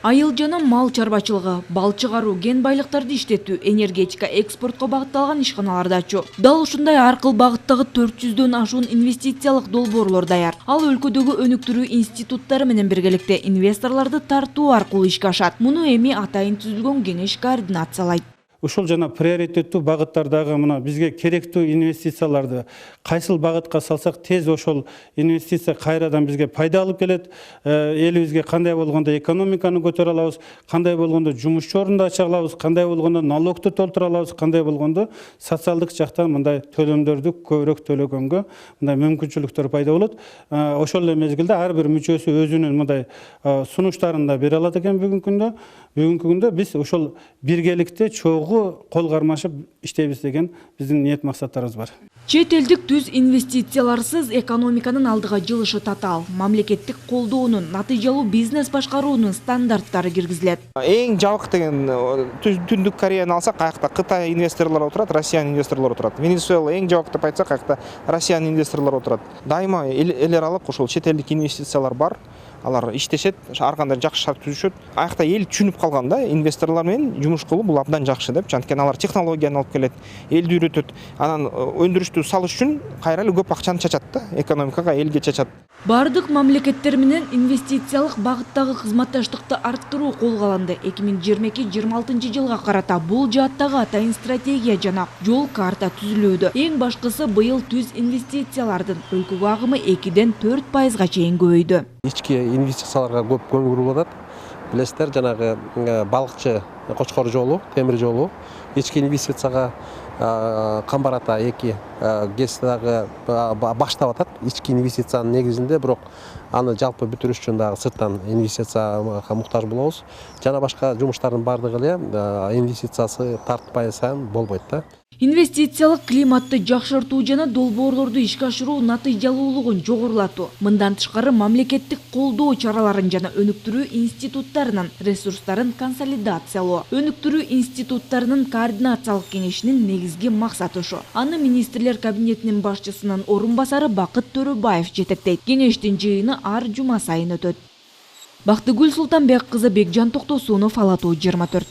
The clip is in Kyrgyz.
Айыл жана мал чарбачылыгы, бал чыгаруу, кен байлыктарды иштетүү, энергетика, экспортко багытталган ишканаларды ачуу. Дал ушундай аркыл багыттагы 400дөн ашуун инвестициялык долбоорлор даяр. Ал өлкөдөгү өнүктүрүү институттары менен биргеликте инвесторлорду тартуу аркылуу ишке ашат. Муну эми атайын түзүлгөн кеңеш координациялайт. Ушул жана приоритеттүү багыттардагы мына бизге керектүү инвестицияларды кайсыл багытка салсак тез ошол инвестиция кайрадан бизге пайда алып келет. Элибизге кандай болгондо экономиканы көтөрө алабыз, кандай болгондо жумушчу орунду ача алабыз, кандай болгондо налогду толтура алабыз, кандай болгондо социалдык жактан мындай төлөмдөрдү көбүрөөк төлөгөнгө мындай мүмкүнчүлүктөр пайда болот. Ошол эле мезгилде ар бир мүчөсү өзүнүн мындай сунуштарын да бере алат экен бүгүнкү күндө биз ошол биргеликте чогуу кол кармашып иштейбиз деген биздин ниет максаттарыбыз бар. Чет элдик түз инвестицияларсыз экономиканын алдыга жылышы татаал. Мамлекеттик колдоонун, натыйжалуу бизнес башкаруунун стандарттары киргизилет. Эң жабык деген Түндүк Кореяны алсак, каякта Кытай инвесторлору отурат, Россиянын инвесторлору отурат. Венесуэла эң жабык деп айтсак, каякта Россиянын инвесторлору отурат. Дайыма эл аралык ошол чет элдик инвестициялар бар. Алар иштешет, ар кандай жакшы шарт түзүшөт. Аякта эл түшүнүп калган да, инвесторлор менен жумуш кылуу бул абдан жакшы деп. Анткени алар технологияны алып келет, элди үйрөтөт. Анан өндүрүштү салыш үчүн кайра эле көп акчаны чачат да, экономикага, элге чачат. Бардык мамлекеттер менен инвестициялык багыттагы кызматташтыкты арттыруу колго алынды. 2022-26 жылга карата бул жааттагы атайын стратегия жана жол карта түзүлүүдө. Эң башкысы быйыл түз инвестициялардын өлкөгө агымы 2-ден 4%га чейин көбөйдү. Ички инвестицияларга көп көңүл буруп атат. Билесиздер, жанагы балыкчы Кочкор жолу, темир жолу ички инвестицияга камбар ата 2 ГЭС дагы баштап атат. Ички инвестициянын негизинде, бирок аны жалпы бүтүрүш үчүн дагы сырттан инвестицияга муктаж болобуз. Жана башка жумуштардын бардыгы эле инвестициясы тартпай сайын болбойт да. Инвестициялык климатты жакшыртуу жана долбоорлорду ишке ашыруу натыйжалуулугун жогорулатуу. Мындан тышкары мамлекеттик колдоо чараларын жана өнүктүрүү институттарынын ресурстарын консолидациялоо. Өнүктүрүү институттарынын координациялык кеңешинин негизги максаты ушу. Аны министрлер кабинетинин башчысынын орун басары Бакыт Төрөбаев жетектейт. Кеңештин жыйыны ар жума сайын өтөт. Бактыгүл Султанбек кызы, Бекжан Токтосунов, Ала Тоо 24.